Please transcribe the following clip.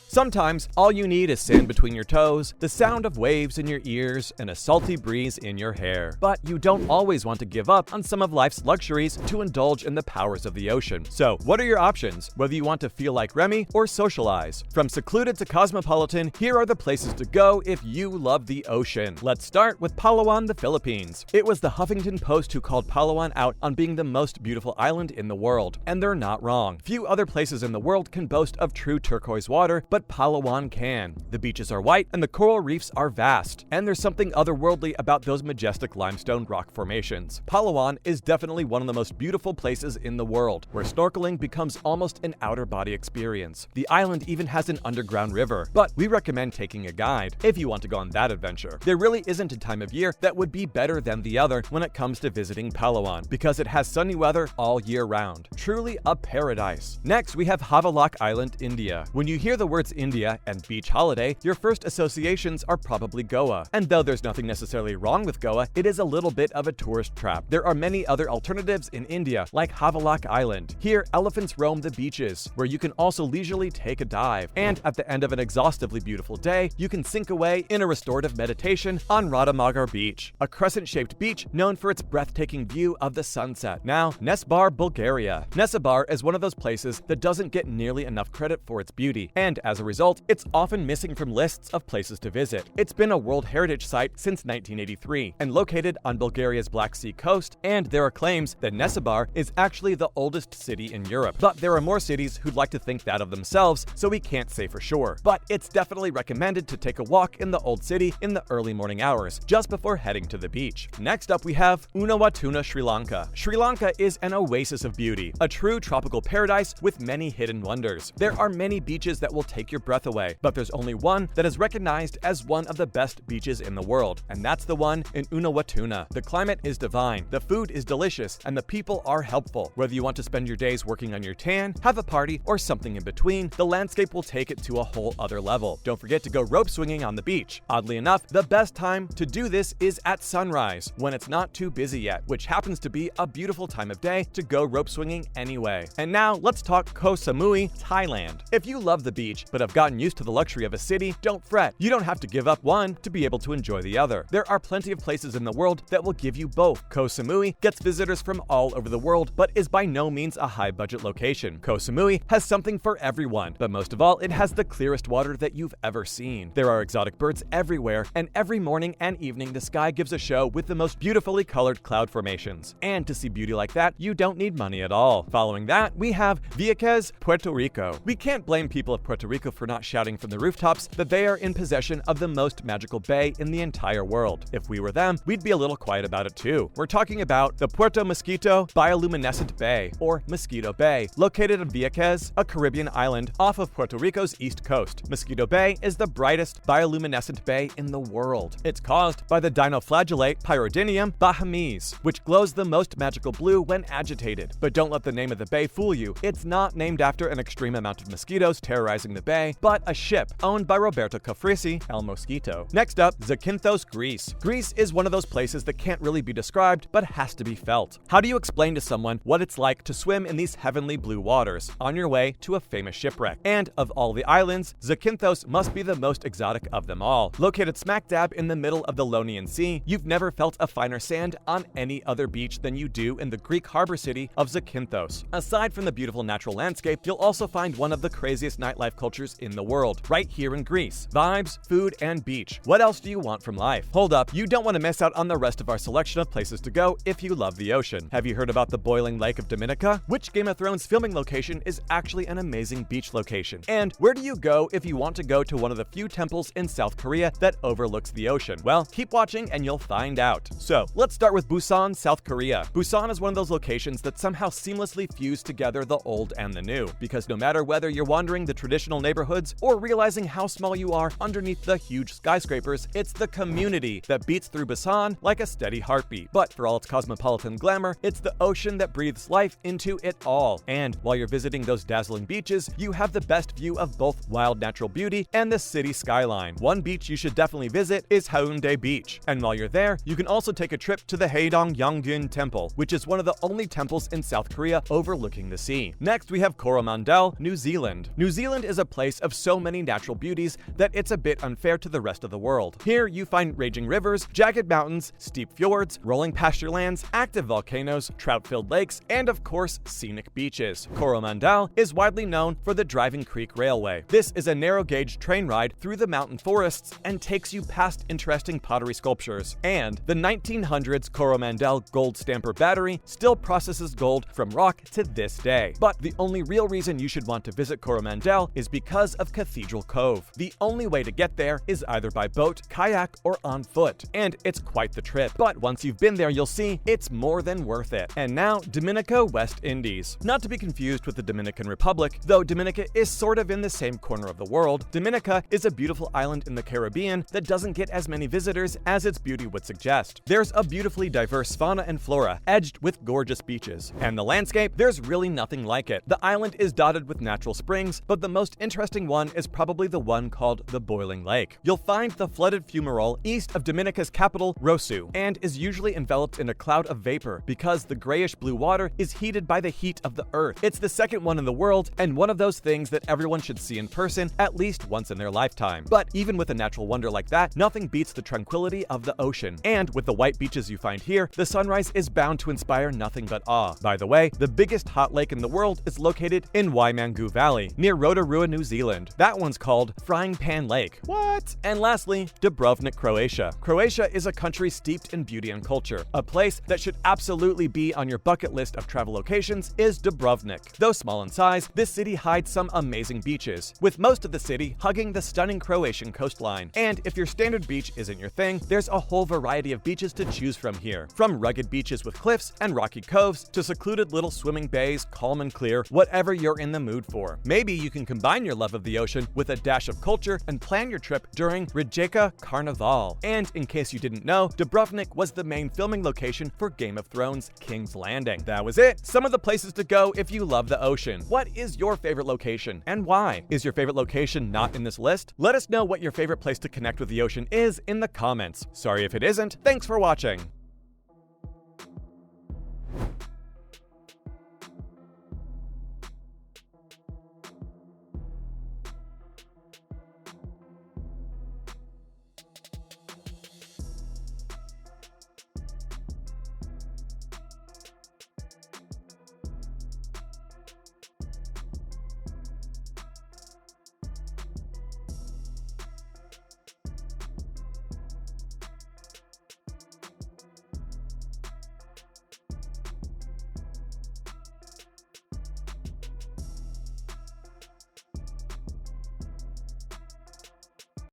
Sometimes, all you need is sand between your toes, the sound of waves in your ears, and a salty breeze in your hair. But you don't always want to give up on some of life's luxuries to indulge in the powers of the ocean. So, what are your options, whether you want to feel like Remy or socialize? From secluded to cosmopolitan, here are the places to go if you love the ocean. Let's start with Palawan, the Philippines. It was the Huffington Post who called Palawan out on being the most beautiful island in the world, and they're not wrong. Few other places in the world can boast of true turquoise water, but Palawan can. The beaches are white and the coral reefs are vast, and there's something otherworldly about those majestic limestone rock formations. Palawan is definitely one of the most beautiful places in the world, where snorkeling becomes almost an outer body experience. The island even has an underground river, but we recommend taking a guide if you want to go on that adventure. There really isn't a time of year that would be better than the other when it comes to visiting Palawan, because it has sunny weather all year round. Truly a paradise. Next, we have Havelock Island, India. When you hear the words India and beach holiday, your first associations are probably Goa. And though there's nothing necessarily wrong with Goa, it is a little bit of a tourist trap. There are many other alternatives in India, like Havelock Island. Here, elephants roam the beaches, where you can also leisurely take a dive. And at the end of an exhaustively beautiful day, you can sink away in a restorative meditation on Radamagar Beach, a crescent-shaped beach known for its breathtaking view of the sunset. Now, Nesebar, Bulgaria. Nesebar is one of those places that doesn't get nearly enough credit for its beauty, and as a result, it's often missing from lists of places to visit. It's been a World Heritage Site since 1983, and located on Bulgaria's Black Sea coast, and there are claims that Nesebar is actually the oldest city in Europe. But there are more cities who'd like to think that of themselves, so we can't say for sure. But it's definitely recommended to take a walk in the old city in the early morning hours, just before heading to the beach. Next up, we have Unawatuna, Sri Lanka. Sri Lanka is an oasis of beauty, a true tropical paradise with many hidden wonders. There are many beaches that will take your breath away, but there's only one that is recognized as one of the best beaches in the world, and that's the one in Unawatuna. The climate is divine, the food is delicious, and the people are helpful. Whether you want to spend your days working on your tan, have a party, or something in between, the landscape will take it to a whole other level. Don't forget to go rope swinging on the beach. Oddly enough, the best time to do this is at sunrise, when it's not too busy yet, which happens to be a beautiful time of day to go rope swinging anyway. And now, let's talk Koh Samui, Thailand. If you love the beach, but have gotten used to the luxury of a city, don't fret. You don't have to give up one to be able to enjoy the other. There are plenty of places in the world that will give you both. Koh Samui gets visitors from all over the world, but is by no means a high-budget location. Koh Samui has something for everyone, but most of all, it has the clearest water that you've ever seen. There are exotic birds everywhere, and every morning and evening the sky gives a show with the most beautifully colored cloud formations. And to see beauty like that, you don't need money at all. Following that, we have Vieques, Puerto Rico. We can't blame people of Puerto Rico for not shouting from the rooftops that they are in possession of the most magical bay in the entire world. If we were them, we'd be a little quiet about it too. We're talking about the Puerto Mosquito Bioluminescent Bay, or Mosquito Bay, located in Vieques, a Caribbean island off of Puerto Rico's east coast. Mosquito Bay is the brightest bioluminescent bay in the world. It's caused by the dinoflagellate Pyrodinium bahamese, which glows the most magical blue when agitated. But don't let the name of the bay fool you. It's not named after an extreme amount of mosquitoes terrorizing the bay, but a ship owned by Roberto Cafrisi, El Mosquito. Next up, Zakynthos, Greece. Greece is one of those places that can't really be described, but has to be felt. How do you explain to someone what it's like to swim in these heavenly blue waters on your way to a famous shipwreck? And of all the islands, Zakynthos must be the most exotic of them all. Located smack dab in the middle of the Ionian Sea, you've never felt a finer sand on any other beach than you do in the Greek harbor city of Zakynthos. Aside from the beautiful natural landscape, you'll also find one of the craziest nightlife cultures in the world, right here in Greece. Vibes, food, and beach. What else do you want from life? Hold up, you don't want to miss out on the rest of our selection of places to go if you love the ocean. Have you heard about the boiling lake of Dominica? Which Game of Thrones filming location is actually an amazing beach location? And where do you go if you want to go to one of the few temples in South Korea that overlooks the ocean? Well, keep watching and you'll find out. So, let's start with Busan, South Korea. Busan is one of those locations that somehow seamlessly fuse together the old and the new, because no matter whether you're wandering the traditional neighborhoods or realizing how small you are underneath the huge skyscrapers, it's the community that beats through Busan like a steady heartbeat. But for all its cosmopolitan glamour, it's the ocean that breathes life into it all. And while you're visiting those dazzling beaches, you have the best view of both wild natural beauty and the city skyline. One beach you should definitely visit is Haeundae Beach. And while you're there, you can also take a trip to the Haedong Yongun Temple, which is one of the only temples in South Korea overlooking the sea. Next, we have Coromandel, New Zealand. New Zealand is a place birthplace of so many natural beauties that it's a bit unfair to the rest of the world. Here you find raging rivers, jagged mountains, steep fjords, rolling pasture lands, active volcanoes, trout-filled lakes, and of course, scenic beaches. Coromandel is widely known for the Driving Creek Railway. This is a narrow-gauge train ride through the mountain forests and takes you past interesting pottery sculptures. And the 1900s Coromandel Gold Stamper Battery still processes gold from rock to this day. But the only real reason you should want to visit Coromandel is because of Cathedral Cove. The only way to get there is either by boat, kayak, or on foot, and it's quite the trip. But once you've been there, you'll see it's more than worth it. And now, Dominica, West Indies. Not to be confused with the Dominican Republic, though Dominica is sort of in the same corner of the world. Dominica is a beautiful island in the Caribbean that doesn't get as many visitors as its beauty would suggest. There's a beautifully diverse fauna and flora, edged with gorgeous beaches. And the landscape, there's really nothing like it. The island is dotted with natural springs, but the most interesting one is probably the one called the Boiling Lake. You'll find the flooded fumarole east of Dominica's capital, Roseau, and is usually enveloped in a cloud of vapor because the grayish-blue water is heated by the heat of the earth. It's the second one in the world, and one of those things that everyone should see in person at least once in their lifetime. But even with a natural wonder like that, nothing beats the tranquility of the ocean. And with the white beaches you find here, the sunrise is bound to inspire nothing but awe. By the way, the biggest hot lake in the world is located in Waimangu Valley, near Rotorua, New Zealand. That one's called Frying Pan Lake. What? And lastly, Dubrovnik, Croatia. Croatia is a country steeped in beauty and culture. A place that should absolutely be on your bucket list of travel locations is Dubrovnik. Though small in size, this city hides some amazing beaches, with most of the city hugging the stunning Croatian coastline. And if your standard beach isn't your thing, there's a whole variety of beaches to choose from here. From rugged beaches with cliffs and rocky coves to secluded little swimming bays, calm and clear, whatever you're in the mood for. Maybe you can combine your love of the ocean with a dash of culture and plan your trip during Rijeka Carnival. And in case you didn't know, Dubrovnik was the main filming location for Game of Thrones' King's Landing. That was it. Some of the places to go if you love the ocean. What is your favorite location and why? Is your favorite location not in this list? Let us know what your favorite place to connect with the ocean is in the comments. Sorry if it isn't. Thanks for watching.